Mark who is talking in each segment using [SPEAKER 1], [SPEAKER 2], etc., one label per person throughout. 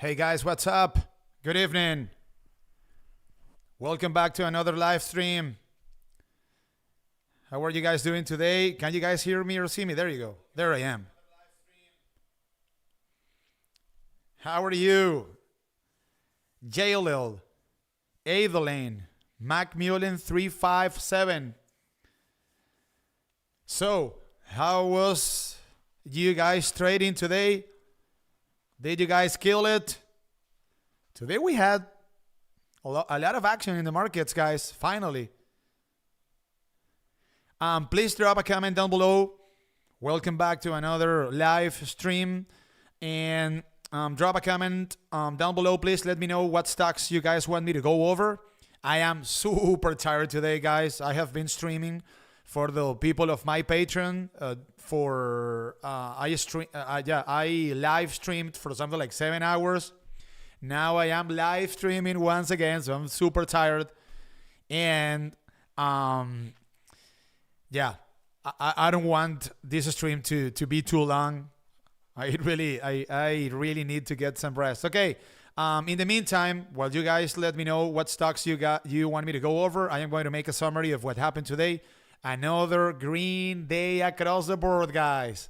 [SPEAKER 1] Hey guys, what's up? Good evening. Welcome back to another live stream. How are you guys doing today? Can you guys hear me or see me? There you go. There I am. How are you? Jailil, Adeline, Macmullen 357. So, how was you guys trading today? Did you guys kill it? Today we had a lot of action in the markets, guys. Finally. Please drop a comment down below. Welcome back to another live stream. And drop a comment down below. Please let me know what stocks you guys want me to go over. I am super tired today, guys. I have been streaming for the people of my Patreon. I live streamed for something like 7 hours. Now I am live streaming once again, so I'm super tired. And I don't want this stream to be too long. I really need to get some rest. Okay. In the meantime, while you guys let me know what stocks you want me to go over, I am going to make a summary of what happened today. Another green day across the board, guys.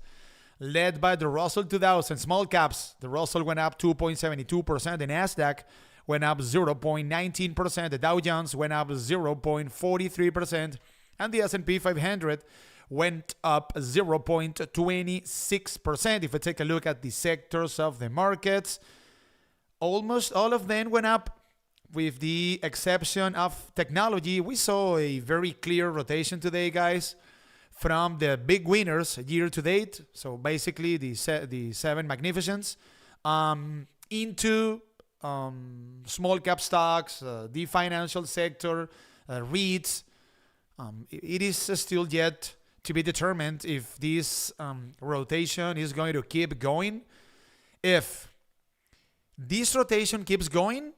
[SPEAKER 1] Led by the Russell 2000 small caps. The Russell went up 2.72%. The Nasdaq went up 0.19%. The Dow Jones went up 0.43%. And the S&P 500 went up 0.26%. If we take a look at the sectors of the markets, almost all of them went up. With the exception of technology, we saw a very clear rotation today, guys, from the big winners year to date. So basically the seven magnificents into small cap stocks, the financial sector, REITs. It is still yet to be determined if this rotation is going to keep going. If this rotation keeps going,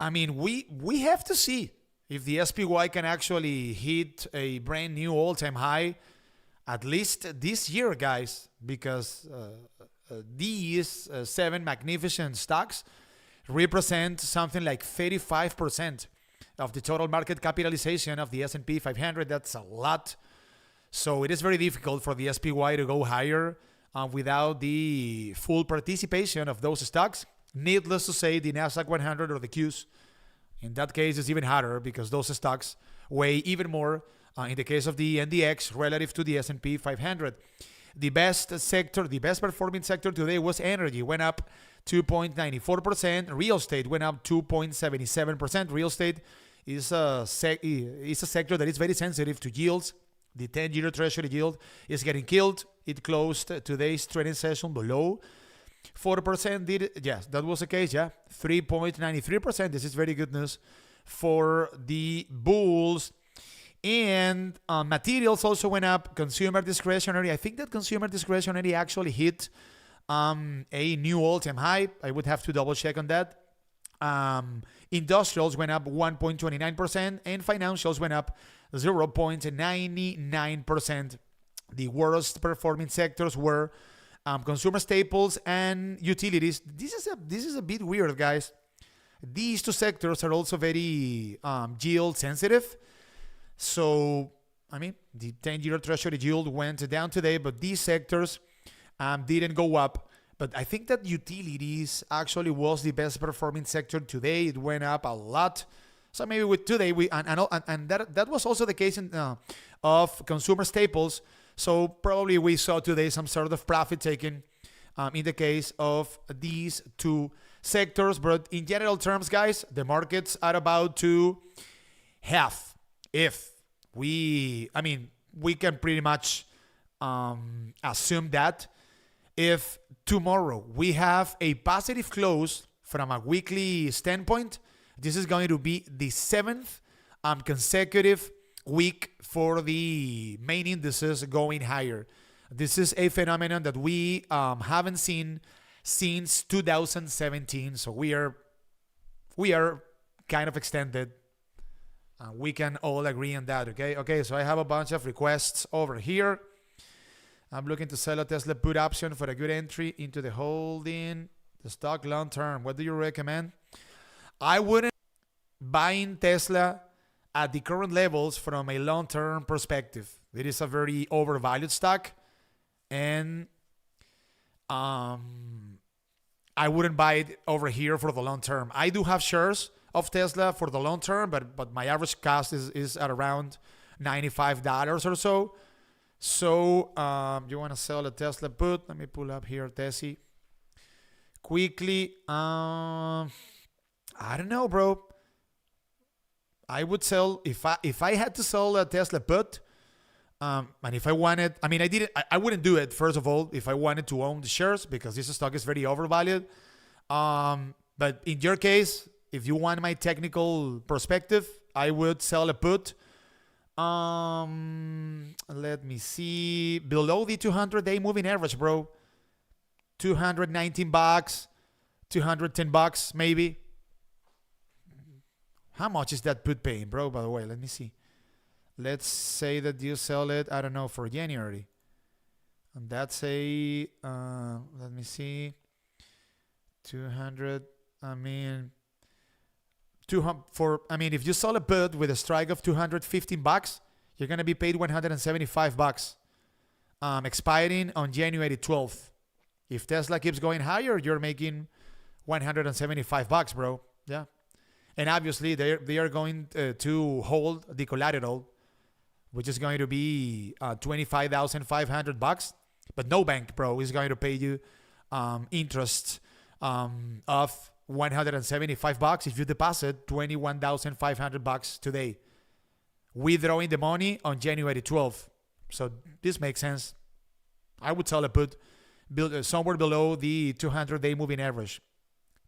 [SPEAKER 1] I mean, we have to see if the SPY can actually hit a brand new all-time high, at least this year, guys, because these seven magnificent stocks represent something like 35% of the total market capitalization of the S&P 500. That's a lot. So it is very difficult for the SPY to go higher without the full participation of those stocks. Needless to say, the Nasdaq 100 or the Qs, in that case, is even harder because those stocks weigh even more in the case of the NDX relative to the S&P 500. The best performing sector today was energy, went up 2.94%. Real estate went up 2.77%. Real estate is a sector that is very sensitive to yields. The 10-year Treasury yield is getting killed. It closed today's trading session below 4%. Yes, that was the case. 3.93%. This is very good news for the bulls. And materials also went up. Consumer discretionary, I think that consumer discretionary actually hit a new all-time high. I would have to double check on that. Industrials went up 1.29%, and financials went up 0.99%. The worst performing sectors were consumer staples and utilities. This is a bit weird, guys. These two sectors are also very yield sensitive. So, I mean, the 10-year Treasury yield went down today, but these sectors didn't go up. But I think that utilities actually was the best performing sector today. It went up a lot. So maybe with today that was also the case of consumer staples. So probably we saw today some sort of profit taken in the case of these two sectors. But in general terms, guys, the markets are about to have, we can pretty much assume that if tomorrow we have a positive close from a weekly standpoint, this is going to be the seventh consecutive week for the main indices going higher. This is a phenomenon that we haven't seen since 2017. So we are kind of extended. We can all agree on that. Okay. So I have a bunch of requests over here. I'm looking to sell a Tesla put option for a good entry into the holding the stock long term. What do you recommend? I wouldn't buying Tesla at the current levels from a long-term perspective. It is a very overvalued stock, and I wouldn't buy it over here for the long term. I do have shares of Tesla for the long term, but my average cost is at around $95 or so. So you want to sell a Tesla put? Let me pull up here Tessie quickly. I don't know, bro. I would sell if I had to sell a Tesla put, and if I wanted, I mean, I wouldn't do it first of all if I wanted to own the shares because this stock is very overvalued. But in your case, if you want my technical perspective, I would sell a put. Let me see, below the 200-day moving average, bro. $219, $210 maybe. How much is that put paying, bro? By the way, let me see. Let's say that you sell it, I don't know, for January. And that's a, let me see, 200, if you sell a put with a strike of $215, you're going to be paid $175, expiring on January 12th. If Tesla keeps going higher, you're making $175, bro. Yeah. And obviously, they are going to hold the collateral, which is going to be $25,500. But no bank, bro, is going to pay you interest of $175 if you deposit $21,500 today, withdrawing the money on January 12th. So this makes sense. I would sell a put somewhere below the 200-day moving average,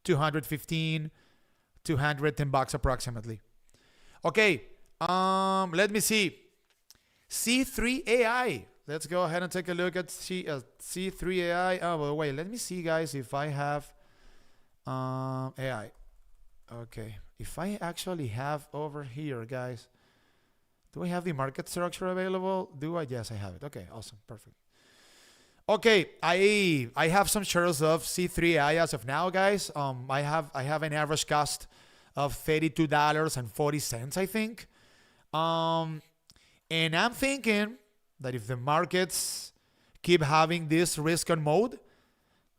[SPEAKER 1] $215, $210 approximately. Okay, let me see. C3AI. Let's go ahead and take a look at C3AI. Oh, well, wait, let me see, guys, if I have AI. Okay, if I actually have over here, guys, do I have the market structure available? Do I? Yes, I have it. Okay, awesome, perfect. Okay, I have some shares of C3AI as of now, guys. I have an average cost of $32.40, I think. And I'm thinking that if the markets keep having this risk on mode,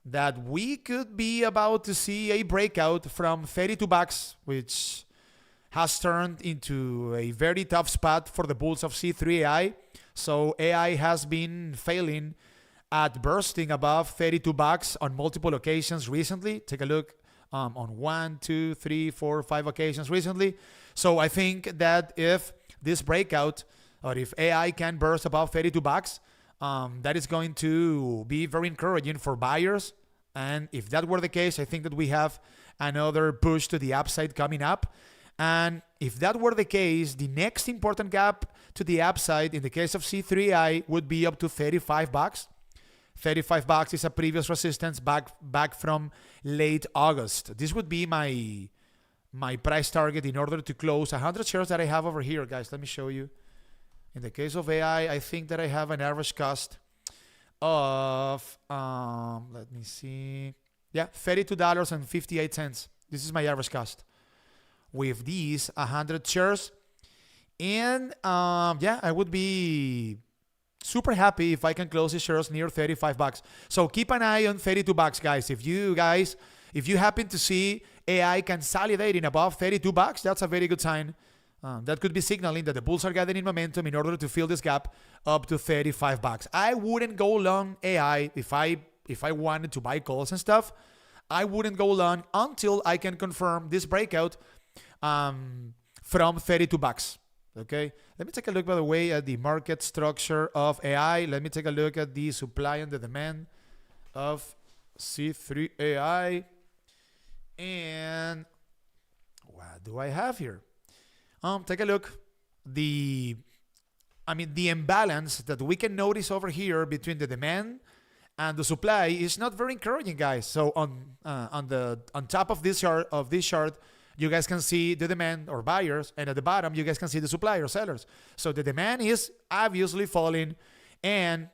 [SPEAKER 1] that we could be about to see a breakout from $32, which has turned into a very tough spot for the bulls of C3AI. So AI has been failing at bursting above $32 on multiple occasions recently. Take a look on 1, 2, 3, 4, 5 occasions recently. So I think that if this breakout, or if AI can burst above $32, that is going to be very encouraging for buyers. And if that were the case, I think that we have another push to the upside coming up. And if that were the case, the next important gap to the upside in the case of C3I would be up to $35. $35 is a previous resistance back from late August. This would be my price target in order to close 100 shares that I have over here, guys. Let me show you. In the case of AI, I think that I have an average cost of, let me see. Yeah, $32.58. This is my average cost with these 100 shares. And yeah, I would be super happy if I can close the shares near $35. So keep an eye on $32, guys. If you happen to see AI consolidating above $32, that's a very good sign. That could be signaling that the bulls are gathering momentum in order to fill this gap up to $35. I wouldn't go long AI if I wanted to buy calls and stuff. I wouldn't go long until I can confirm this breakout from $32. Okay, let me take a look, by the way, at the market structure of AI. Let me take a look at the supply and the demand of C3AI. And what do I have here? Take a look. The imbalance that we can notice over here between the demand and the supply is not very encouraging, guys. So on top of this chart, you guys can see the demand or buyers, and at the bottom you guys can see the supply or sellers. So the demand is obviously falling, and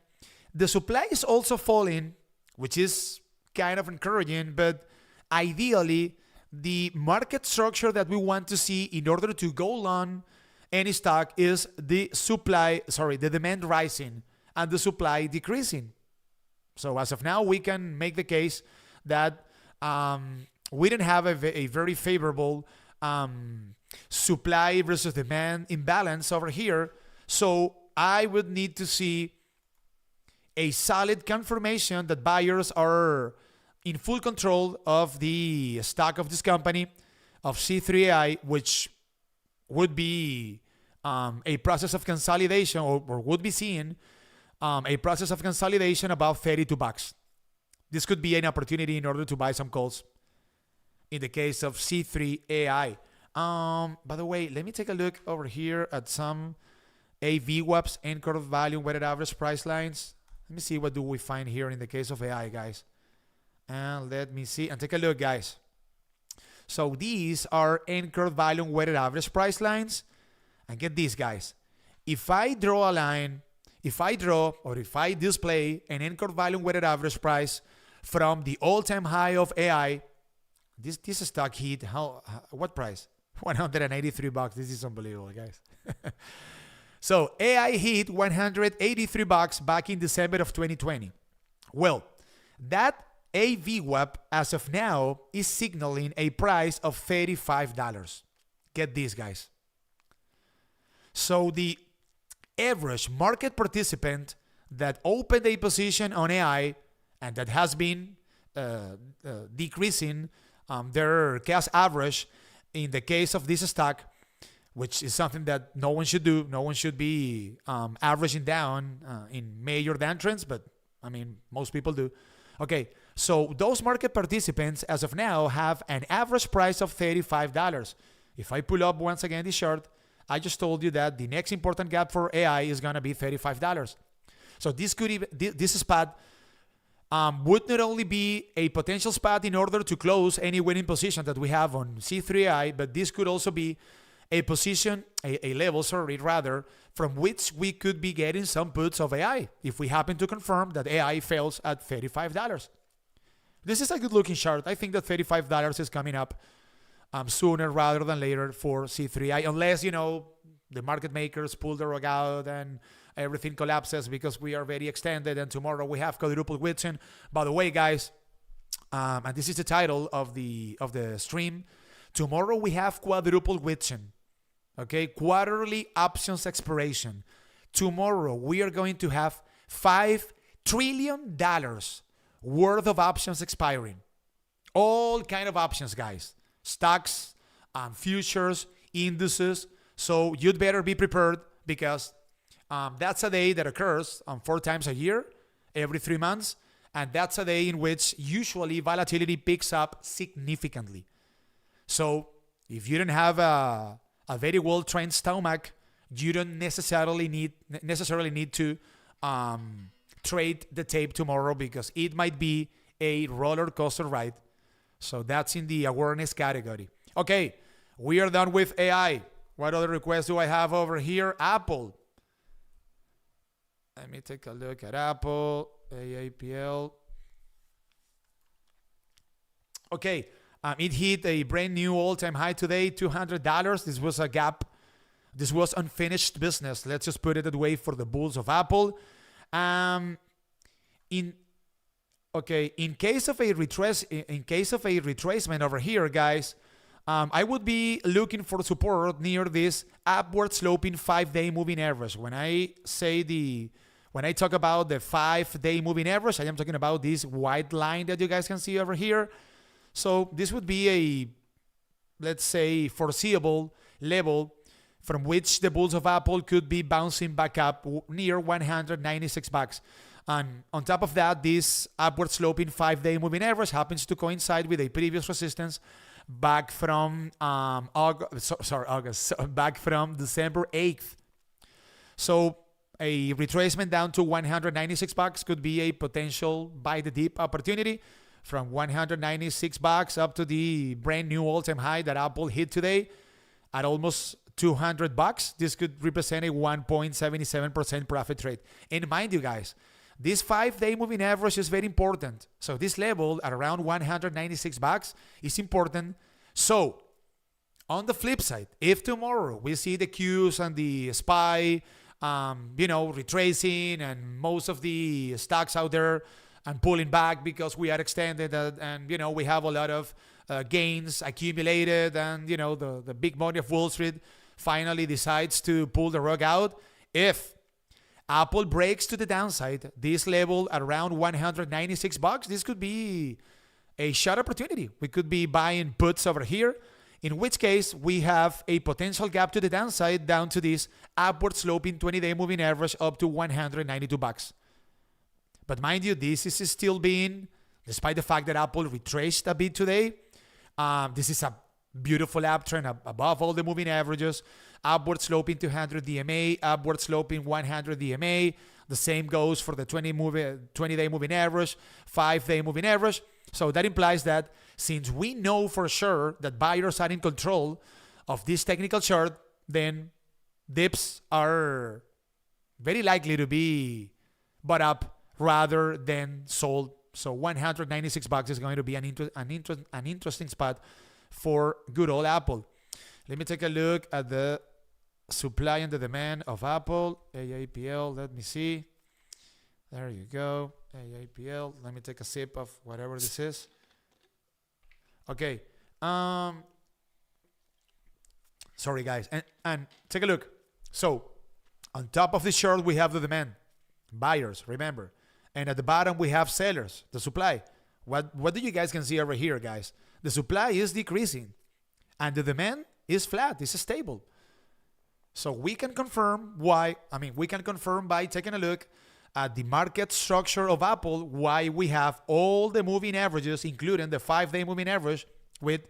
[SPEAKER 1] The supply is also falling, which is kind of encouraging, but ideally, the market structure that we want to see in order to go long any stock is the demand rising and the supply decreasing. So as of now, we can make the case that we don't have a very favorable supply versus demand imbalance over here. So I would need to see a solid confirmation that buyers are in full control of the stock of this company, of C3AI, which would be a process of consolidation, or would be seeing a process of consolidation about $32. This could be an opportunity in order to buy some calls in the case of C3AI. By the way, let me take a look over here at some AVWAPs, anchored value weighted average price lines. Let me see what do we find here in the case of AI, guys. And let me see and take a look, guys. So these are anchored value weighted average price lines. And get these, guys. If I draw a line, if I display an anchored value weighted average price from the all-time high of AI, this stock hit what price? $183. This is unbelievable, guys. So AI hit $183 back in December of 2020. Well, that AVWAP as of now is signaling a price of $35. Get this, guys. So the average market participant that opened a position on AI and that has been decreasing their cash average in the case of this stock, which is something that no one should do. No one should be averaging down in major downtrends, but I mean, most people do. Okay, so those market participants as of now have an average price of $35. If I pull up once again this chart, I just told you that the next important gap for AI is going to be $35. So this spot would not only be a potential spot in order to close any winning position that we have on C3AI, but this could also be a position, a level, from which we could be getting some puts of AI if we happen to confirm that AI fails at $35. This is a good looking chart. I think that $35 is coming up sooner rather than later for C3I, unless, the market makers pull the rug out and everything collapses because we are very extended and tomorrow we have quadruple Whitson. By the way, guys, and this is the title of the stream, tomorrow we have quadruple Whitson. Okay, quarterly options expiration. Tomorrow we are going to have $5 trillion worth of options expiring. All kind of options, guys. Stocks, futures, indices. So you'd better be prepared because that's a day that occurs 4 times a year, every 3 months. And that's a day in which usually volatility picks up significantly. So if you don't have a very well-trained stomach, you don't necessarily need to trade the tape tomorrow because it might be a roller coaster ride. So that's in the awareness category. Okay, we are done with AI. What other requests do I have over here? Apple. Let me take a look at Apple. AAPL. Okay. It hit a brand new all-time high today, $200. This was a gap. This was unfinished business. Let's just put it that way for the bulls of Apple. In case of a retracement over here, guys, I would be looking for support near this upward sloping 5-day moving average. When I talk about the 5-day moving average, I am talking about this white line that you guys can see over here. So this would be a, let's say, foreseeable level from which the bulls of Apple could be bouncing back up near $196. And on top of that, this upward sloping 5-day moving average happens to coincide with a previous resistance back from back from December 8th. So a retracement down to $196 could be a potential buy the dip opportunity. From $196 up to the brand new all-time high that Apple hit today at almost $200. This could represent a 1.77% profit rate. And mind you, guys, This 5-day moving average is very important. So this level at around $196 is important. So on the flip side, if tomorrow we see the Qs and the SPY, retracing and most of the stocks out there and pulling back because we are extended and we have a lot of gains accumulated and, the big money of Wall Street finally decides to pull the rug out. If Apple breaks to the downside, this level at around $196, this could be a short opportunity. We could be buying puts over here, in which case we have a potential gap to the downside down to this upward sloping 20-day moving average up to $192. But mind you, this is still being, despite the fact that Apple retraced a bit today, this is a beautiful uptrend above all the moving averages. Upward sloping 200 DMA, upward sloping 100 DMA. The same goes for the 20-day moving average, 5-day moving average. So that implies that since we know for sure that buyers are in control of this technical chart, then dips are very likely to be bought up rather than sold. So $196 is going to be an interesting spot for good old Apple. Let me take a look at the supply and the demand of Apple. AAPL, let me see. There you go. AAPL. Let me take a sip of whatever this is. Okay. Sorry, guys. And take a look. So, on top of this chart, we have the demand. Buyers, remember. And at the bottom, we have sellers, the supply. What do you guys can see over here, guys? The supply is decreasing. And the demand is flat. It's stable. So we can confirm by taking a look at the market structure of Apple, why we have all the moving averages, including the 5-day moving average, which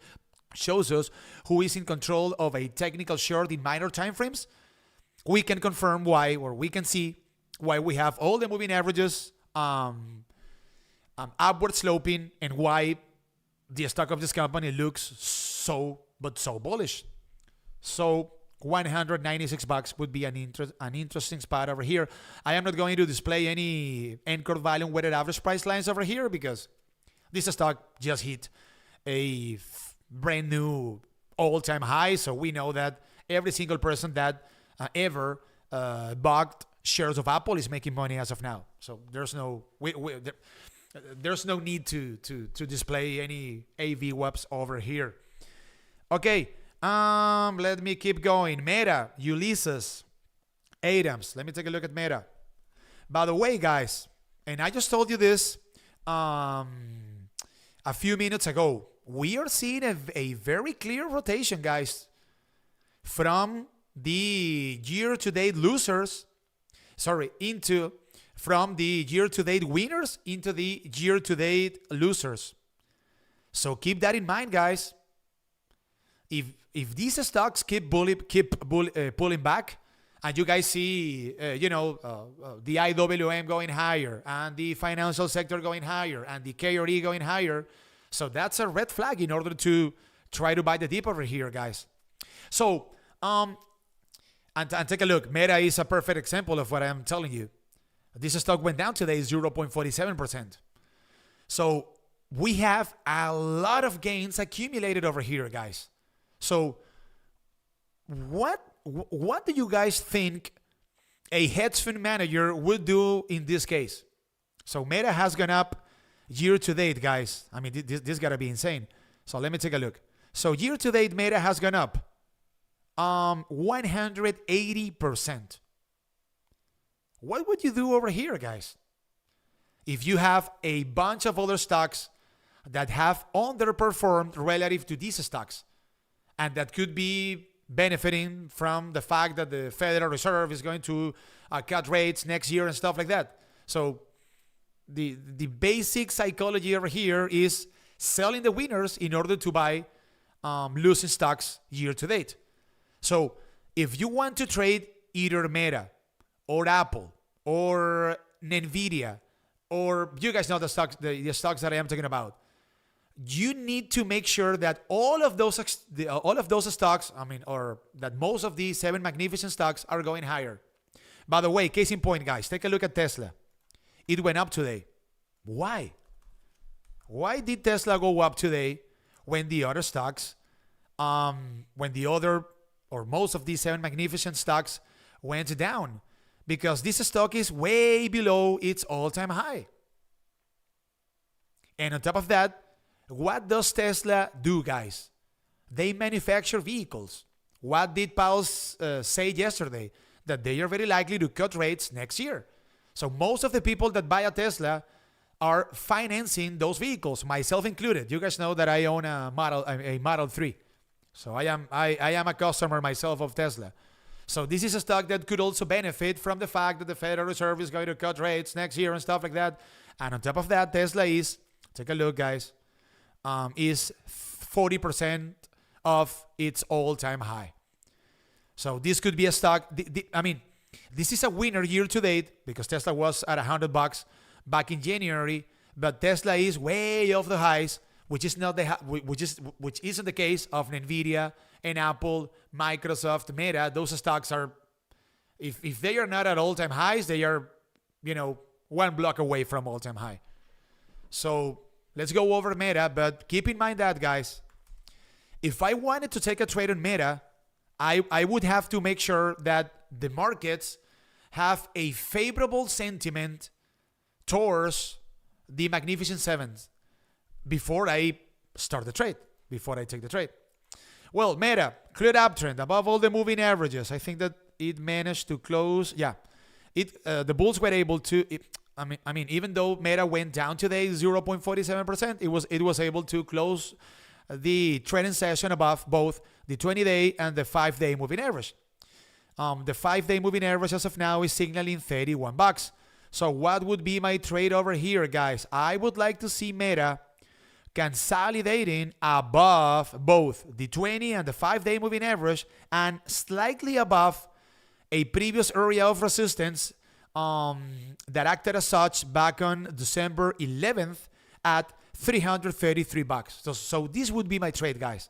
[SPEAKER 1] shows us who is in control of a technical short in minor time frames. We can confirm why, or we can see why we have all the moving averages upward sloping and why the stock of this company looks so bullish. So $196 would be an interesting spot over here. I am not going to display any anchored volume weighted average price lines over here because this stock just hit a brand new all-time high. So we know that every single person that ever bought shares of Apple is making money as of now. So there's no need to display any AV webs over here. Okay. Let me keep going. Meta, Ulysses, Adams. Let me take a look at Meta. By the way, guys, and I just told you this a few minutes ago, we are seeing a very clear rotation, guys, from the year-to-date losers, from the year-to-date winners into the year-to-date losers. So keep that in mind, guys. If these stocks keep pulling back, and you guys see, the IWM going higher, and the financial sector going higher, and the KRE going higher, so that's a red flag in order to try to buy the dip over here, guys. So, and take a look. Meta is a perfect example of what I'm telling you. This stock went down today 0.47%. So we have a lot of gains accumulated over here, guys. So what do you guys think a hedge fund manager would do in this case? So Meta has gone up year to date, guys. I mean, this got to be insane. So let me take a look. So year to date, Meta has gone up 180%. What would you do over here, guys? If you have a bunch of other stocks that have underperformed relative to these stocks, and that could be benefiting from the fact that the Federal Reserve is going to cut rates next year and stuff like that. So the basic psychology over here is selling the winners in order to buy losing stocks year to date. So if you want to trade either Meta or Apple or Nvidia, or you guys know the stocks that I am talking about, you need to make sure that all of those stocks, or that most of these 7 magnificent stocks are going higher. By the way, case in point, guys, take a look at Tesla. it went up today. Why? Why did Tesla go up today when the other stocks, when the other or most of these 7 magnificent stocks went down? Because this stock is way below its all-time high. And on top of that, what does Tesla do, guys? They manufacture vehicles. What did Powell say yesterday? That they are very likely to cut rates next year. So most of the people that buy a Tesla are financing those vehicles, myself included. You guys know that I own a Model 3. So I am a customer myself of Tesla. So this is a stock that could also benefit from the fact that the Federal Reserve is going to cut rates next year and stuff like that. And on top of that, Tesla is, take a look, guys, is 40% of its all-time high. So this could be a stock. I mean, this is a winner year to date because Tesla was at $100 back in January, but Tesla is way off the highs, which isn't the case of Nvidia and Apple, Microsoft, Meta. Those stocks are, if they are not at all-time highs, they are, one block away from all-time high. So let's go over Meta, but keep in mind that, guys, if I wanted to take a trade on Meta, I would have to make sure that the markets have a favorable sentiment towards the Magnificent Sevens before I start the trade, before I take the trade. Well, Meta, clear uptrend above all the moving averages. I think that it managed to close. Yeah, the bulls were able to. Even though Meta went down today 0.47%, it was able to close the trading session above both the 20-day and the 5-day moving average. The 5-day moving average as of now is signaling $31. So what would be my trade over here, guys? I would like to see Meta consolidating above both the 20 and the 5-day moving average and slightly above a previous area of resistance that acted as such back on December 11th at $333. So this would be my trade, guys.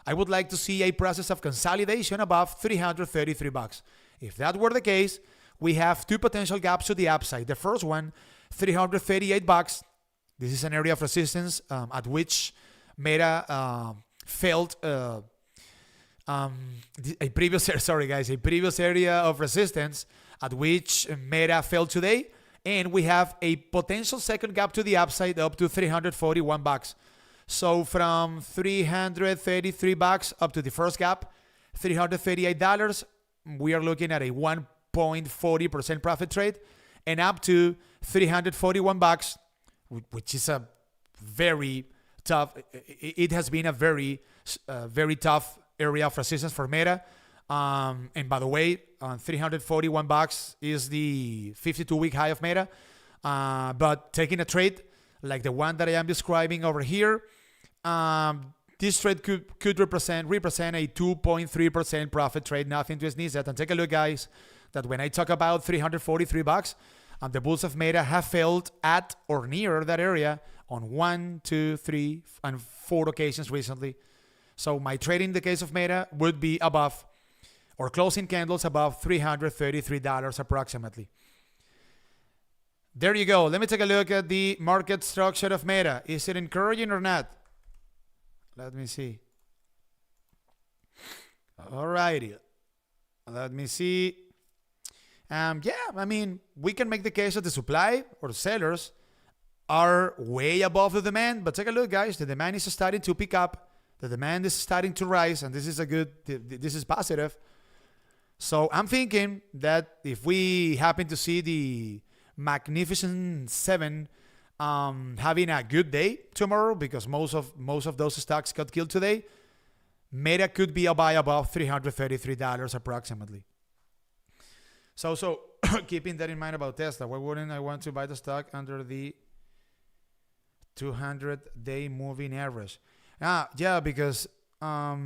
[SPEAKER 1] I would like to see a process of consolidation above $333. If that were the case, we have 2 potential gaps to the upside. The first one, $338. This is an area of resistance at which Meta felt a previous area of resistance at which Meta fell today. And we have a potential second gap to the upside up to $341. So from $333 up to the first gap, $338, we are looking at a 1.40% profit trade, and up to $341, which is a very tough. It has been a very tough area of resistance for Meta. And by the way, $341 is the 52-week high of Meta. But taking a trade like the one that I am describing over here, this trade could represent a 2.3% profit trade. Nothing to sneeze at. And take a look, guys, that when I talk about $343, the bulls of Meta have failed at or near that area on 1, 2, 3, and 4 occasions recently. So my trade in the case of Meta would be above, or closing candles above $333 approximately. There you go. Let me take a look at the market structure of Meta. Is it encouraging or not? Let me see. Alrighty. Let me see. We can make the case that the supply or sellers are way above the demand. But take a look, guys. The demand is starting to pick up. The demand is starting to rise, and this is positive. So I'm thinking that if we happen to see the Magnificent Seven having a good day tomorrow, because most of those stocks got killed today, Meta could be a buy above $333 approximately. So keeping that in mind about Tesla, why wouldn't I want to buy the stock under the 200-day moving average? Because let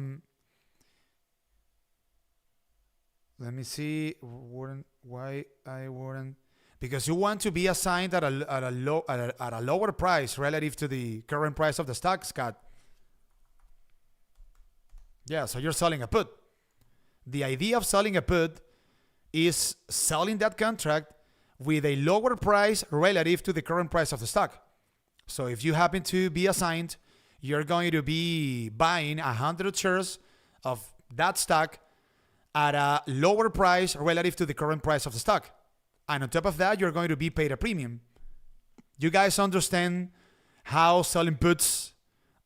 [SPEAKER 1] me see. Why I wouldn't? Because you want to be assigned at a lower price relative to the current price of the stock, Scott. Yeah, so you're selling a put. The idea of selling a put is selling that contract with a lower price relative to the current price of the stock. So if you happen to be assigned, you're going to be buying 100 shares of that stock at a lower price relative to the current price of the stock. And on top of that, you're going to be paid a premium. You guys understand how selling puts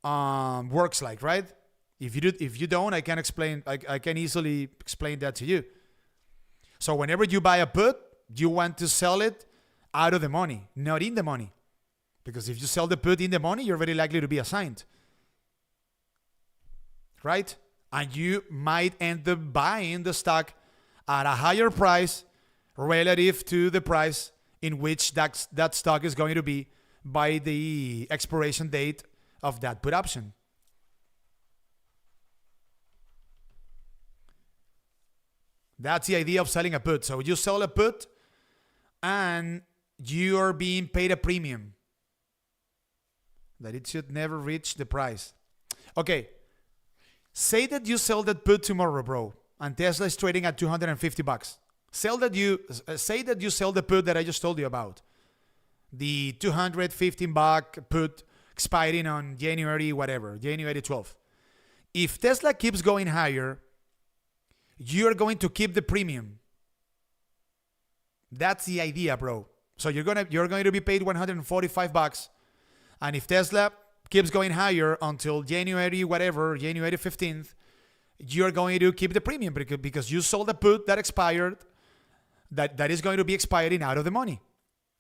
[SPEAKER 1] works like, right? If you don't, I can explain. I can easily explain that to you. So whenever you buy a put, you want to sell it out of the money, not in the money. Because if you sell the put in the money, you're very likely to be assigned. Right? And you might end up buying the stock at a higher price relative to the price in which that stock is going to be by the expiration date of that put option. That's the idea of selling a put. So you sell a put and you are being paid a premium that it should never reach the price. Okay. Say that you sell that put tomorrow, bro, and Tesla is trading at $250. Say that you sell the put that I just told you about. The $215 put expiring on January 12th. If Tesla keeps going higher, you're going to keep the premium. That's the idea, bro. So you're going to be paid $145, and if Tesla keeps going higher until January 15th, you're going to keep the premium because you sold a put that expired, that is going to be expiring out of the money.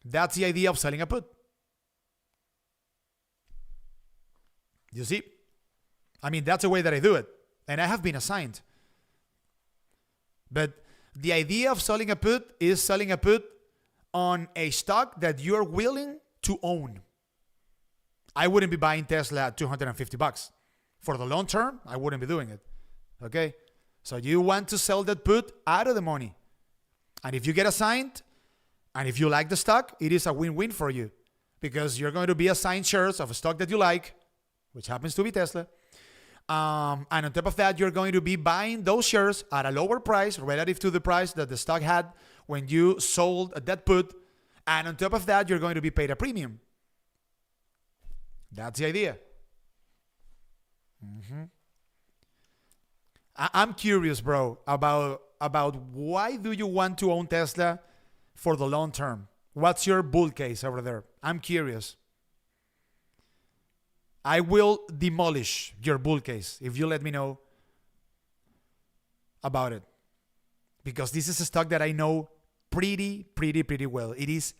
[SPEAKER 1] That's the idea of selling a put. You see? I mean, that's the way that I do it. And I have been assigned. But the idea of selling a put is selling a put on a stock that you're willing to own. I wouldn't be buying Tesla at $250. For the long term, I wouldn't be doing it. Okay? So you want to sell that put out of the money. And if you get assigned, and if you like the stock, it is a win-win for you. Because you're going to be assigned shares of a stock that you like, which happens to be Tesla. And on top of that, you're going to be buying those shares at a lower price relative to the price that the stock had when you sold that put. And on top of that, you're going to be paid a premium. That's the idea. I'm curious, bro, about why do you want to own Tesla for the long term? What's your bull case over there? I'm curious. I will demolish your bull case if you let me know about it. Because this is a stock that I know pretty well. It is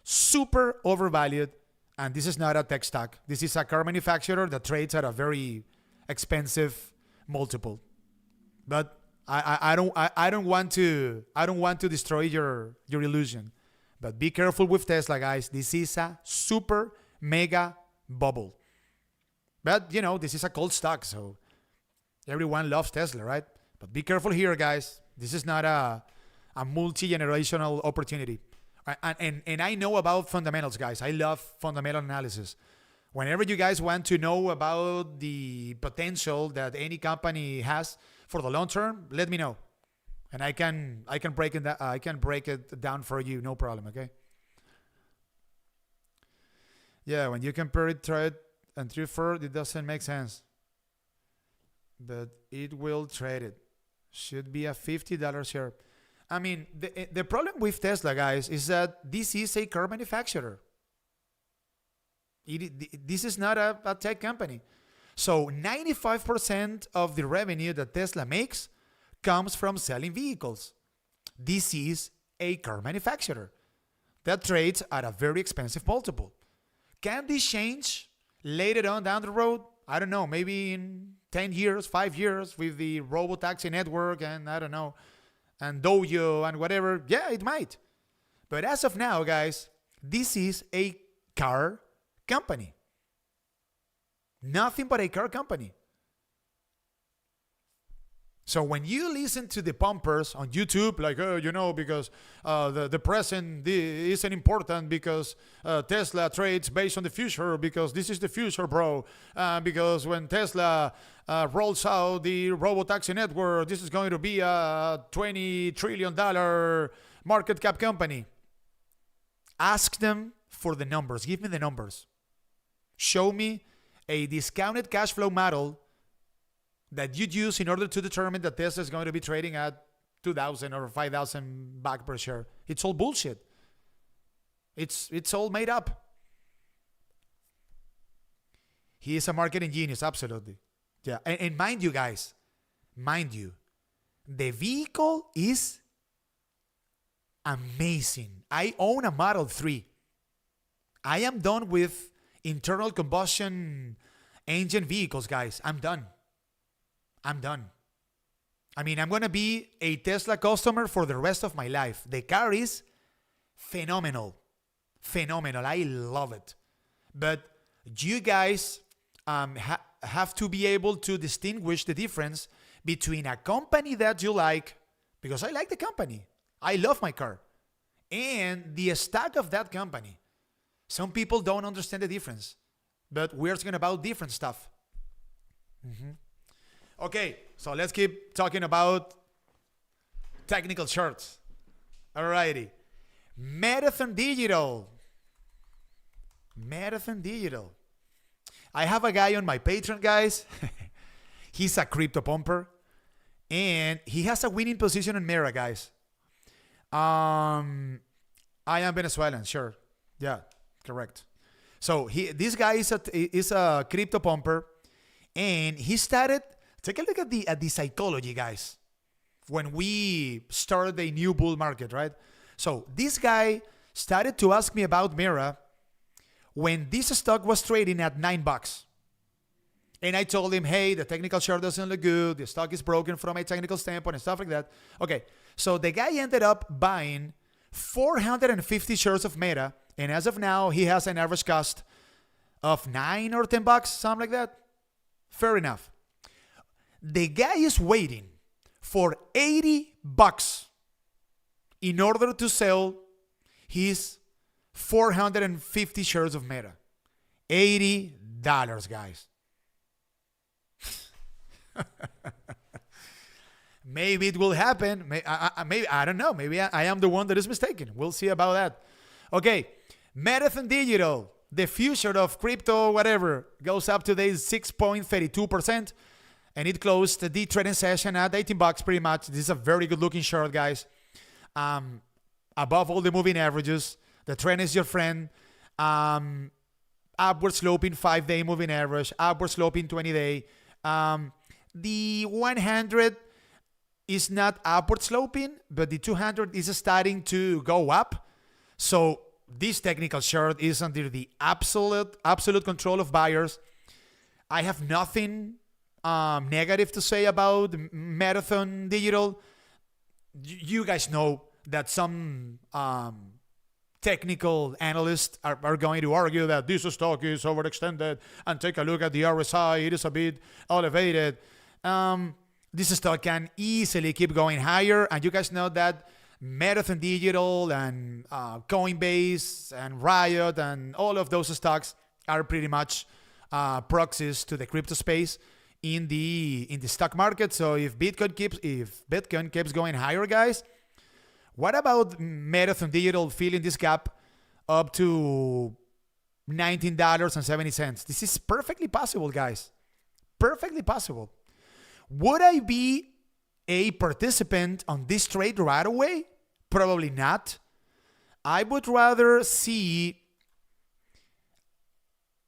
[SPEAKER 1] super overvalued. And this is not a tech stock. This is a car manufacturer that trades at a very expensive multiple. But I don't want to destroy your illusion. But be careful with Tesla, guys. This is a super mega bubble. But this is a cold stock, so everyone loves Tesla, right? But be careful here, guys. This is not a multi-generational opportunity. And I know about fundamentals, guys. I love fundamental analysis. Whenever you guys want to know about the potential that any company has for the long term, let me know, and I can break it down for you, no problem. Okay. Yeah, when you compare it, trade and preferred, it doesn't make sense, but it will trade it. Should be a $50 share. I mean, the problem with Tesla, guys, is that this is a car manufacturer. This is not a tech company. So 95% of the revenue that Tesla makes comes from selling vehicles. This is a car manufacturer that trades at a very expensive multiple. Can this change later on down the road? I don't know, maybe in 10 years, 5 years with the robotaxi network and I don't know, and Dojo and whatever. Yeah, it might. But as of now, guys, this is a car company. Nothing but a car company. So when you listen to the pumpers on YouTube, like, because the present isn't important because Tesla trades based on the future because this is the future, bro. Because when Tesla rolls out the robotaxi network, this is going to be a $20 trillion market cap company. ask them for the numbers. Give me the numbers. Show me a discounted cash flow model that you'd use in order to determine that Tesla is going to be trading at 2,000 or 5,000 baht per share. It's all bullshit. It's all made up. He is a marketing genius, absolutely. Yeah, and mind you guys, the vehicle is amazing. I own a Model 3. I am done with internal combustion engine vehicles, guys. I'm done. I mean, I'm going to be a Tesla customer for the rest of my life. The car is phenomenal. I love it. But you guys have to be able to distinguish the difference between a company that you like, because I like the company, I love my car, and the stock of that company. Some people don't understand the difference, but we're talking about different stuff. Okay, so let's keep talking about technical charts. Alrighty. Marathon Digital. I have a guy on my Patreon, guys. He's a crypto pumper, and he has a winning position in Mara, guys. I am Venezuelan, sure. Yeah, correct. So this guy is a crypto pumper, and he started. Take a look at the psychology, guys. When we started a new bull market, right? So this guy started to ask me about Mira when this stock was trading at $9. And I told him, hey, the technical chart doesn't look good. The stock is broken from a technical standpoint and stuff like that. Okay, so the guy ended up buying 450 shares of Meta. And as of now, he has an average cost of $9 or $10, something like that. Fair enough. The guy is waiting for $80 in order to sell his 450 shares of Meta. $80, guys. Maybe it will happen. Maybe I don't know. Maybe I am the one that is mistaken. We'll see about that. Okay, Marathon Digital, the future of crypto, whatever, goes up today 6.32%, and it closed the trading session at $18 pretty much. This is a very good looking chart, guys. Above all the moving averages. The trend is your friend. Upward sloping 5-day moving average, upward sloping 20-day. The 100 is not upward sloping, but the 200 is starting to go up. So this technical chart is under the absolute control of buyers. I have nothing negative to say about Marathon Digital. You guys know that some technical analysts are going to argue that this stock is overextended, and take a look at the RSI, it is a bit elevated. This stock can easily keep going higher, and you guys know that Marathon Digital and Coinbase and Riot and all of those stocks are pretty much proxies to the crypto space in the stock market. So if Bitcoin keeps going higher, guys, what about Marathon Digital filling this gap up to $19.70? This is perfectly possible, guys. Perfectly possible. Would I be a participant on this trade right away? Probably not. I would rather see...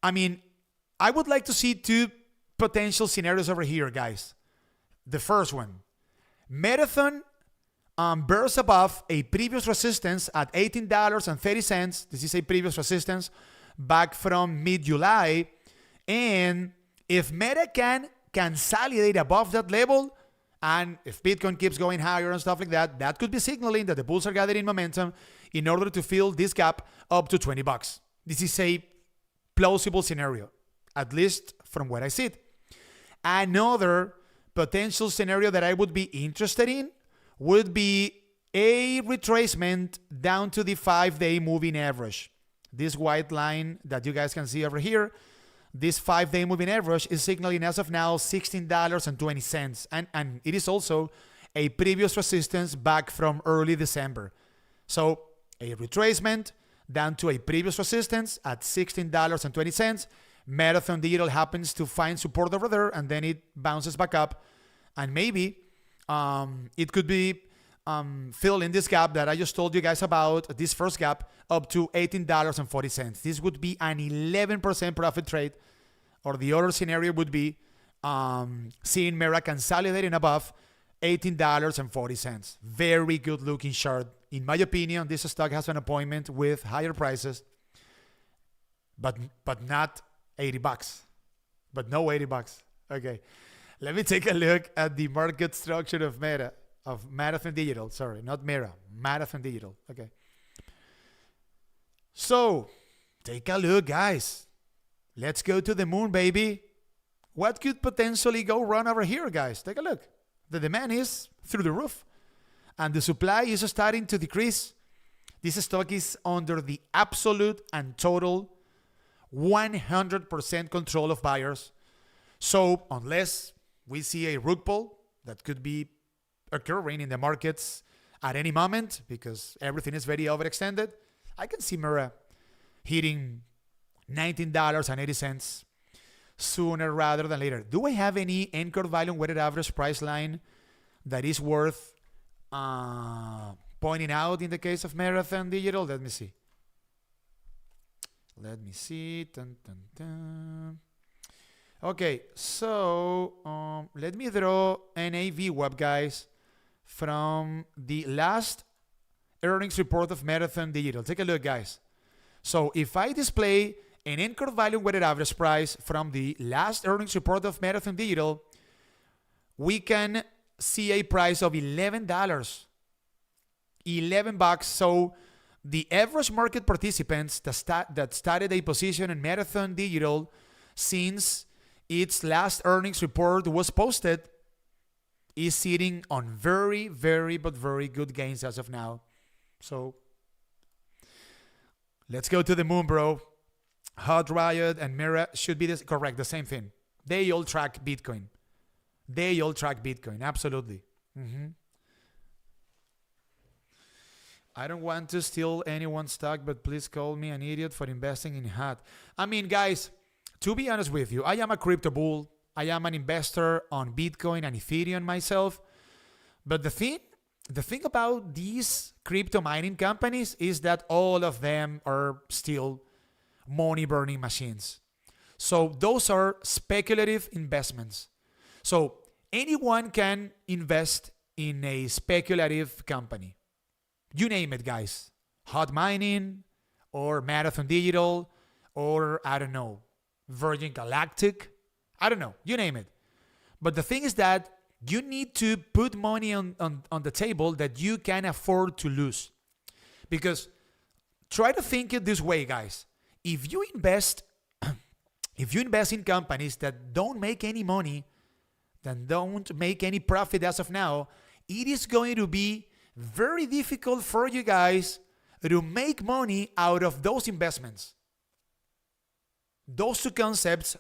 [SPEAKER 1] I would like to see two potential scenarios over here, guys. The first one. Marathon bears above a previous resistance at $18.30. This is a previous resistance back from mid-July. And if Meta can consolidate above that level, and if Bitcoin keeps going higher and stuff like that, that could be signaling that the bulls are gathering momentum in order to fill this gap up to $20. This is a plausible scenario, at least from what I see. Another potential scenario that I would be interested in would be a retracement down to the 5-day moving average. This white line that you guys can see over here, this 5-day moving average is signaling as of now $16.20. And it is also a previous resistance back from early December. So a retracement down to a previous resistance at $16.20. Marathon Digital happens to find support over there, and then it bounces back up. And maybe it could be fill in this gap that I just told you guys about, this first gap, up to $18.40. This would be an 11% profit trade. Or the other scenario would be seeing Mera consolidating above $18.40. Very good looking chart. In my opinion, this stock has an appointment with higher prices, but not $80. But no $80. Okay. Let me take a look at the market structure of Marathon Digital. Sorry, not Mera. Marathon Digital. Okay. So, take a look, guys. Let's go to the moon, baby. What could potentially go wrong over here, guys? Take a look. The demand is through the roof, and the supply is starting to decrease. This stock is under the absolute and total 100% control of buyers. So unless we see a rug pull that could be occurring in the markets at any moment because everything is very overextended, I can see Mera hitting $19.80 sooner rather than later. Do I have any anchored value weighted average price line that is worth pointing out in the case of Marathon Digital? Let me see. Dun, dun, dun. Okay, so let me draw an AV web, guys, from the last earnings report of Marathon Digital. Take a look, guys. So if I display an anchored value weighted average price from the last earnings report of Marathon Digital, we can see a price of $11. $11. So the average market participants that started a position in Marathon Digital since its last earnings report was posted is sitting on very, very, but very good gains as of now. So let's go to the moon, bro. Hot Riot and Mira should be correct, the same thing. They all track Bitcoin. Absolutely. I don't want to steal anyone's stock, but please call me an idiot for investing in HAT. I mean, guys, to be honest with you, I am a crypto bull. I am an investor on Bitcoin and Ethereum myself. But the thing about these crypto mining companies is that all of them are still money-burning machines. So those are speculative investments. So anyone can invest in a speculative company. You name it, guys. Hot Mining or Marathon Digital or, I don't know, Virgin Galactic. I don't know. You name it. But the thing is that you need to put money on the table that you can afford to lose. Because try to think it this way, guys. If you invest in companies that don't make any money, that don't make any profit as of now, it is going to be very difficult for you guys to make money out of those investments. Those two concepts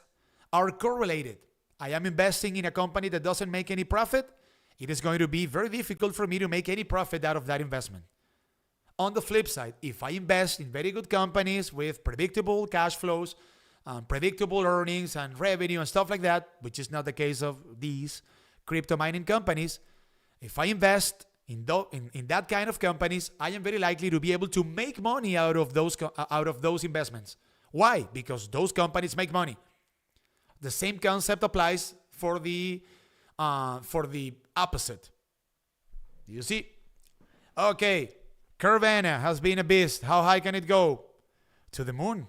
[SPEAKER 1] are correlated. I am investing in a company that doesn't make any profit. It is going to be very difficult for me to make any profit out of that investment. On the flip side, if I invest in very good companies with predictable cash flows, predictable earnings and revenue and stuff like that, which is not the case of these crypto mining companies, if I invest in that kind of companies, I am very likely to be able to make money out of those investments. Why? Because those companies make money. The same concept applies for the opposite. Do you see? Okay, Carvana has been a beast. How high can it go? To the moon.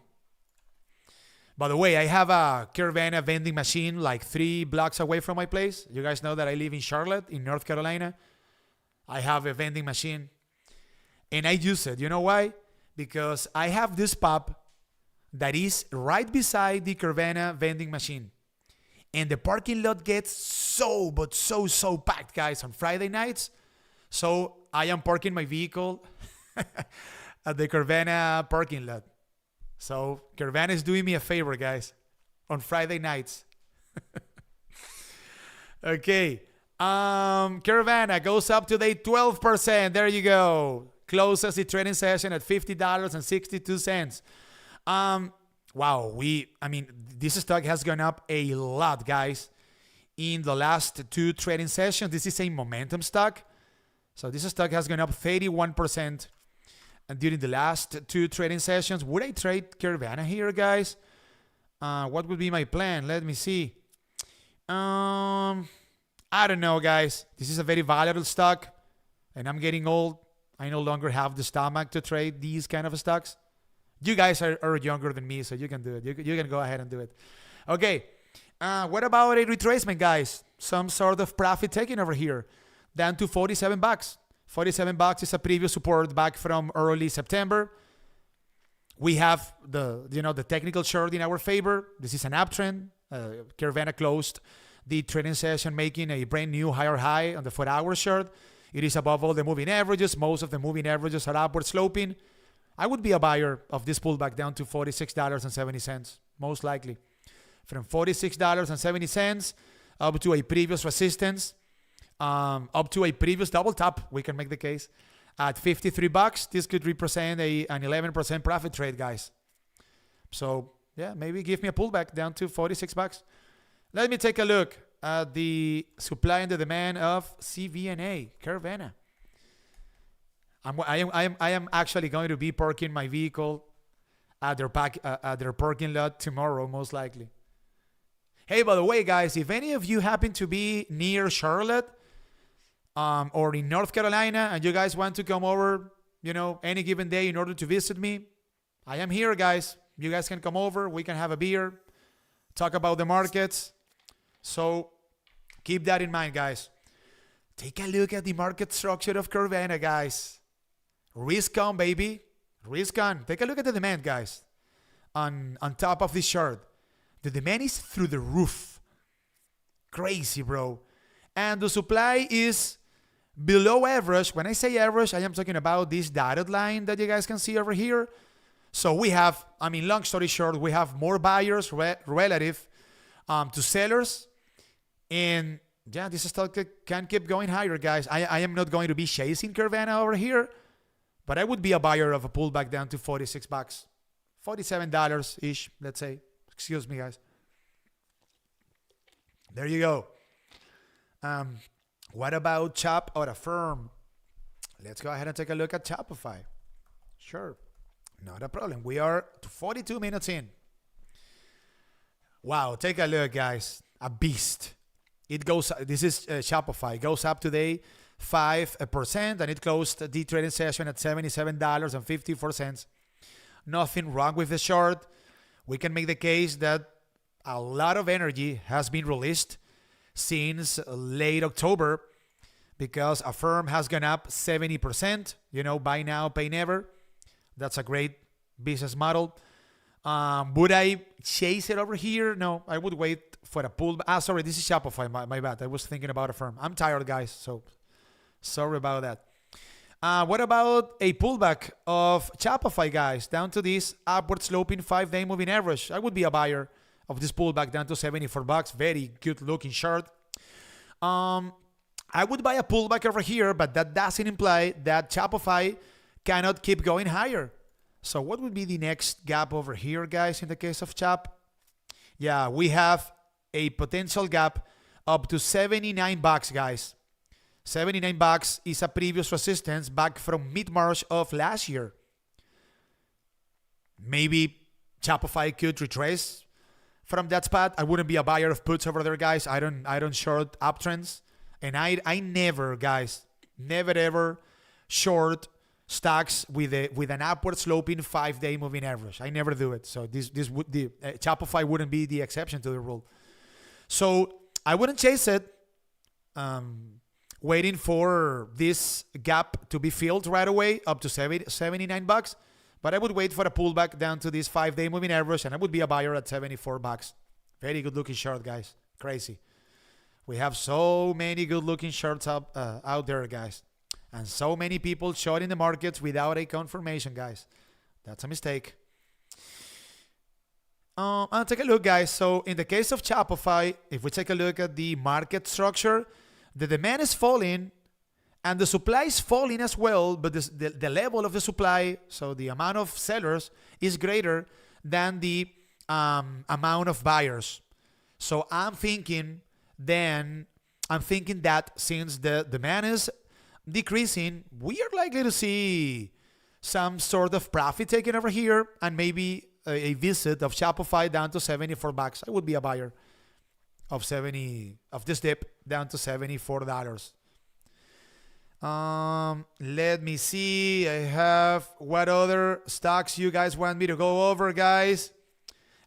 [SPEAKER 1] By the way, I have a Carvana vending machine like 3 blocks away from my place. You guys know that I live in Charlotte, in North Carolina. I have a vending machine and I use it. You know why? Because I have this pub that is right beside the Carvana vending machine. And the parking lot gets so packed, guys, on Friday nights. So I am parking my vehicle at the Carvana parking lot. So Carvana is doing me a favor, guys, on Friday nights. Okay. Carvana goes up to the 12%. There you go. closes the trading session at $50.62. Wow, this stock has gone up a lot, guys, in the last 2 trading sessions. This is a momentum stock. So this stock has gone up 31% during the last 2 trading sessions. Would I trade Carvana here, guys? What would be my plan? Let me see. I don't know, guys. This is a very volatile stock, and I'm getting old. I no longer have the stomach to trade these kind of stocks. You guys are younger than me, so you can do it. You can go ahead and do it. Okay. What about a retracement, guys? Some sort of profit taking over here, down to $47. $47 is a previous support back from early September. We have the technical chart in our favor. This is an uptrend. Carvana closed the trading session making a brand new higher high on the 4-hour chart. It is above all the moving averages. Most of the moving averages are upward sloping. I would be a buyer of this pullback down to $46.70, most likely. From $46.70 up to a previous resistance, up to a previous double top, we can make the case, at $53. This could represent an 11% profit trade, guys. So, yeah, maybe give me a pullback down to $46. Let me take a look at the supply and the demand of CVNA, Carvana. I am actually going to be parking my vehicle at their parking lot tomorrow, most likely. Hey, by the way, guys, if any of you happen to be near Charlotte or in North Carolina and you guys want to come over, any given day in order to visit me, I am here, guys. You guys can come over. We can have a beer, talk about the markets. So keep that in mind, guys. Take a look at the market structure of Carvana, guys. Risk on, baby. Risk on. Take a look at the demand, guys. On top of this chart. The demand is through the roof. Crazy, bro. And the supply is below average. When I say average, I am talking about this dotted line that you guys can see over here. So we have, long story short, we have more buyers relative to sellers. And yeah, this stock can keep going higher, guys. I am not going to be chasing Carvana over here, but I would be a buyer of a pullback down to $46. $47-ish, let's say. Excuse me, guys. There you go. What about Chop or Affirm? Let's go ahead and take a look at Shopify. Sure. Not a problem. We are 42 minutes in. Wow. Take a look, guys. A beast. This is Shopify. It goes up today 5%, and it closed the trading session at $77.54. Nothing wrong with the chart. We can make the case that a lot of energy has been released since late October because Affirm has gone up 70%. Buy now, pay never. That's a great business model. Would I chase it over here? No, I would wait for a pullback. Sorry, this is Shopify. My bad. I was thinking about Affirm. I'm tired, guys, so sorry about that. What about a pullback of Shopify, guys, down to this upward sloping 5-day moving average? I would be a buyer of this pullback down to $74. Very good looking chart. I would buy a pullback over here, but that doesn't imply that Shopify cannot keep going higher. So what would be the next gap over here, guys, in the case of Chop? Yeah, we have a potential gap up to $79, guys. $79 is a previous resistance back from mid-March of last year. Maybe Shopify could retrace from that spot. I wouldn't be a buyer of puts over there, guys. I don't short uptrends. And I never, guys, never ever short stocks with an upward sloping 5-day moving average. I never do it. So Shopify wouldn't be the exception to the rule. So I wouldn't chase it. Waiting for this gap to be filled right away up to $79. But I would wait for a pullback down to this 5-day moving average, and I would be a buyer at $74. Very good looking short, guys. Crazy. We have so many good looking shorts out there, guys. And so many people shorting the markets without a confirmation, guys. That's a mistake. I'll take a look, guys. So in the case of Shopify, if we take a look at the market structure, the demand is falling And the supply is falling as well, but the level of the supply, so the amount of sellers, is greater than the amount of buyers. So I'm thinking that since the demand is decreasing, we are likely to see some sort of profit taken over here, and maybe a visit of Shopify down to $74. I would be a buyer of this dip down to $74. Let me see. I have what other stocks you guys want me to go over, guys.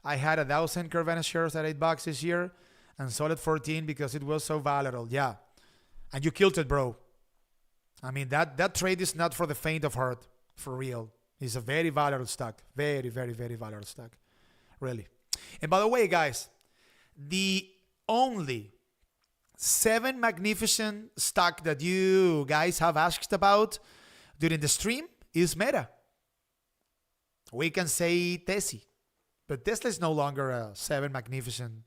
[SPEAKER 1] I had 1,000 Carvana shares at $8 this year and sold it 14 because it was so volatile. Yeah, and you killed it, bro. I mean, that trade is not for the faint of heart, for real. It's a very volatile stock. Very, very, very volatile stock. Really. And by the way, guys, the only 7 magnificent stock that you guys have asked about during the stream is Meta. We can say Tesla, but Tesla is no longer a 7 magnificent,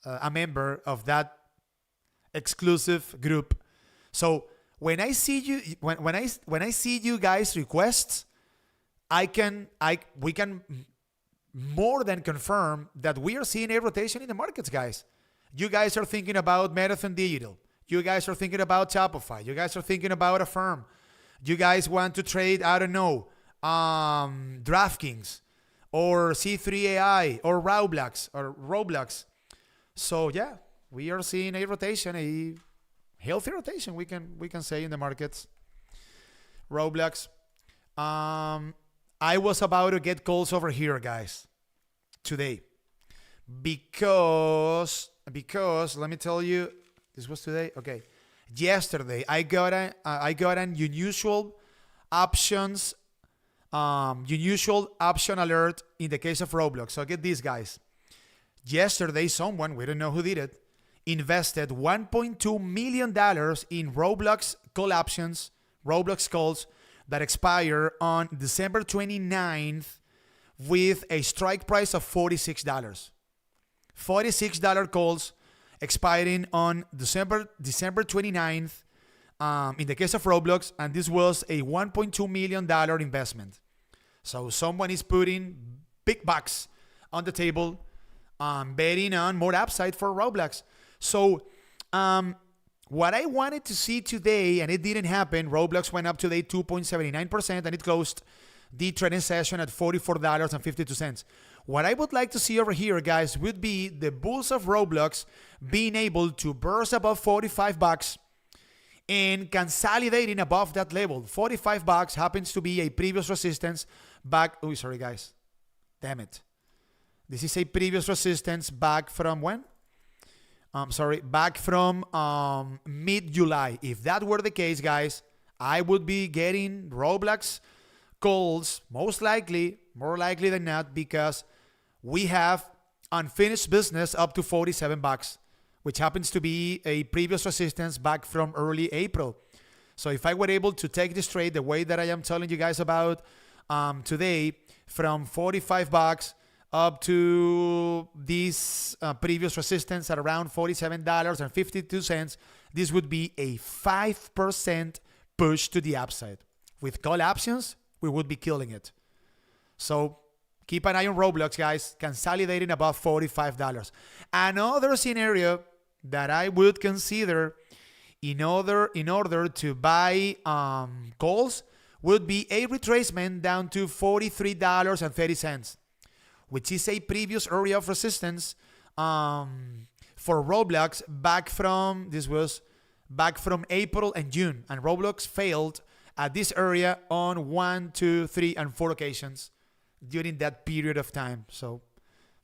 [SPEAKER 1] a member of that exclusive group. So when I see you, when I see you guys requests, we can more than confirm that we are seeing a rotation in the markets, guys. You guys are thinking about Marathon Digital. You guys are thinking about Shopify. You guys are thinking about Affirm. You guys want to trade, I don't know, DraftKings or C3AI or Roblox. So yeah, we are seeing a rotation, a healthy rotation, we can say, in the markets. Roblox. I was about to get calls over here, guys, today, because let me tell you, this was today. Okay, yesterday I got an unusual option alert in the case of Roblox. So get this, guys. Yesterday, someone, we don't know who did it, invested $1.2 million in Roblox call options, Roblox calls that expire on December 29th with a strike price of $46. $46 calls expiring on December 29th in the case of Roblox, and this was a $1.2 million investment. So someone is putting big bucks on the table, betting on more upside for Roblox. So what I wanted to see today, and it didn't happen, Roblox went up today 2.79%, and it closed the trading session at $44.52. What I would like to see over here, guys, would be the bulls of Roblox being able to burst above $45 and consolidating above that level. $45 happens to be a previous resistance back. Oh, sorry, guys. Damn it. This is a previous resistance back from when? Back from mid-July. If that were the case, guys, I would be getting Roblox calls, most likely, more likely than not, because we have unfinished business up to $47, which happens to be a previous resistance back from early April. So if I were able to take this trade the way that I am telling you guys about today, from $45 up to this previous resistance at around $47.52, this would be a 5% push to the upside. With call options, we would be killing it. So keep an eye on Roblox, guys, consolidating above $45. Another scenario that I would consider in order to buy calls would be a retracement down to $43.30, which is a previous area of resistance for Roblox back from April and June. And Roblox failed at this area on 1, 2, 3, and 4 occasions during that period of time. So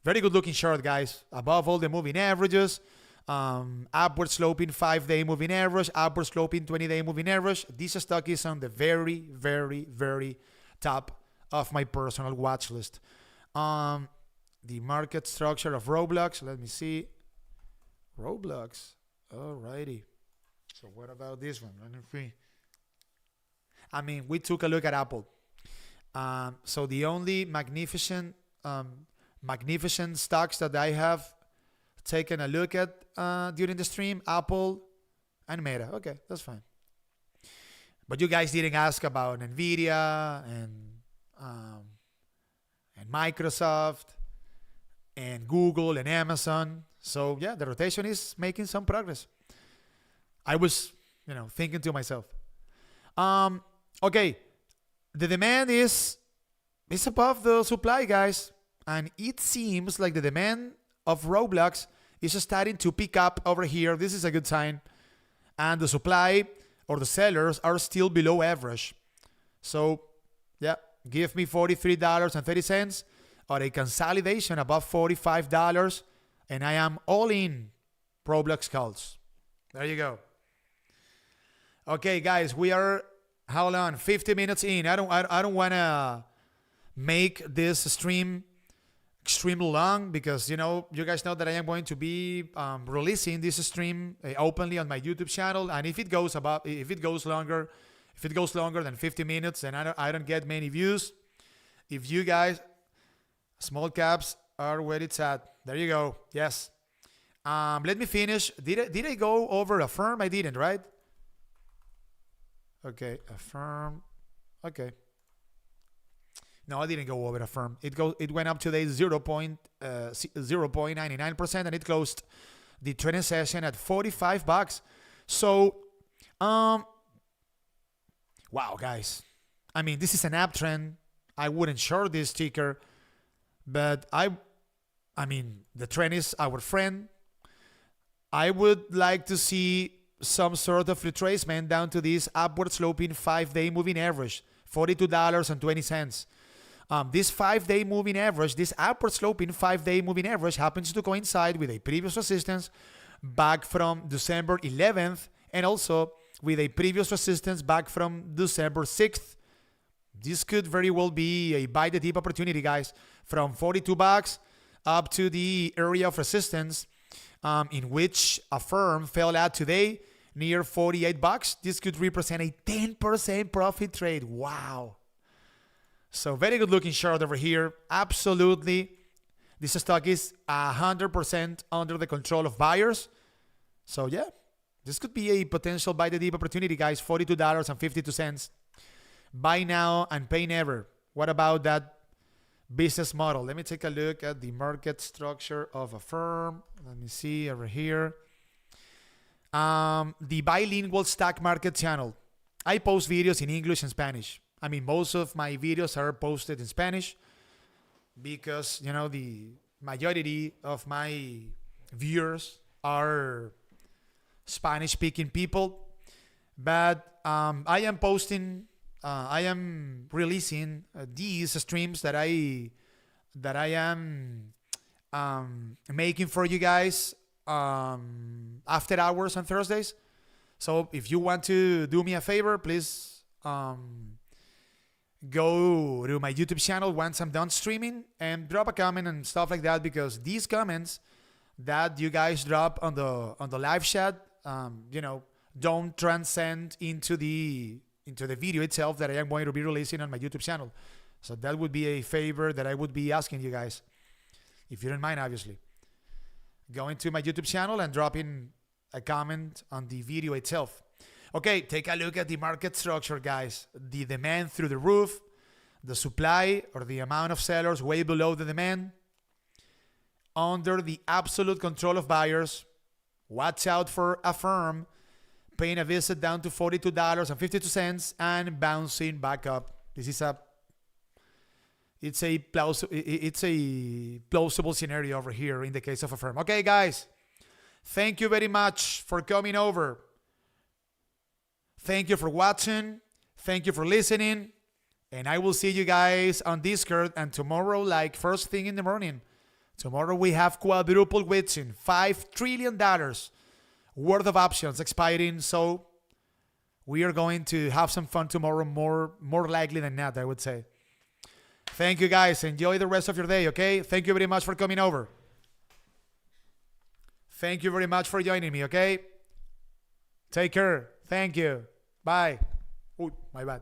[SPEAKER 1] very good looking chart, guys. Above all the moving averages, upward sloping 5-day moving average, upward sloping 20-day moving average. This stock is on the very, very, very top of my personal watch list. The market structure of Roblox. Let me see. Roblox. Alrighty. So what about this one? Let me see. I mean, we took a look at Apple. So the only magnificent stocks that I have taken a look at during the stream, Apple and Meta. Okay, that's fine. But you guys didn't ask about Nvidia um, and Microsoft and Google and Amazon. So yeah, the rotation is making some progress. I was, thinking to myself. Okay, the demand is above the supply, guys, and it seems like the demand of Roblox is starting to pick up over here. This is a good sign, and the supply or the sellers are still below average. So yeah, give me $43.30 or a consolidation above $45, and I am all in Roblox calls. There you go. Okay, guys, we are how long? 50 minutes in. I don't want to make this stream extremely long because you guys know that I am going to be releasing this stream openly on my YouTube channel, and if it goes longer than 50 minutes, then I don't get many views. If you guys small caps are where it's at, there you go. Yes. Let me finish. Did I go over Affirm? I didn't, right? Okay, Affirm. Okay. No, I didn't go over Affirm. It went up today 0.99%, and it closed the trading session at $45. So, wow, guys. I mean, this is an uptrend. I wouldn't short this ticker, but I mean, the trend is our friend. I would like to see some sort of retracement down to this upward sloping 5-day moving average, $42.20. This 5-day moving average, this upward sloping 5-day moving average happens to coincide with a previous resistance back from December 11th and also with a previous resistance back from December 6th. This could very well be a buy the dip opportunity, guys, from $42 up to the area of resistance in which Affirm fell out today near $48. This could represent a 10% profit trade. Wow. So very good looking chart over here. Absolutely. This stock is 100% under the control of buyers. So yeah, this could be a potential buy the dip opportunity, guys. $42.52. Buy now and pay never. What about that business model? Let me take a look at the market structure of Affirm. Let me see over here. The bilingual stock market channel. I post videos in English and Spanish. I mean, most of my videos are posted in Spanish because, the majority of my viewers are Spanish-speaking people. But I am releasing these streams that I am making for you guys after hours on Thursdays. So if you want to do me a favor, please go to my YouTube channel once I'm done streaming and drop a comment and stuff like that, because these comments that you guys drop on the live chat, don't transcend into the video itself that I am going to be releasing on my YouTube channel. So that would be a favor that I would be asking you guys, if you don't mind, obviously. Go into my YouTube channel and drop in a comment on the video itself. Okay, take a look at the market structure, guys. The demand through the roof, the supply or the amount of sellers way below the demand, under the absolute control of buyers. Watch out for Affirm paying a visit down to $42.52 and bouncing back up. It's a plausible scenario over here in the case of Affirm. Okay, guys, thank you very much for coming over. Thank you for watching. Thank you for listening. And I will see you guys on Discord. And tomorrow, like first thing in the morning, tomorrow we have quadruple witching, $5 trillion worth of options expiring. So we are going to have some fun tomorrow, more likely than not, I would say. Thank you, guys. Enjoy the rest of your day, okay? Thank you very much for coming over. Thank you very much for joining me, okay? Take care. Thank you. Bye. Oh, my bad.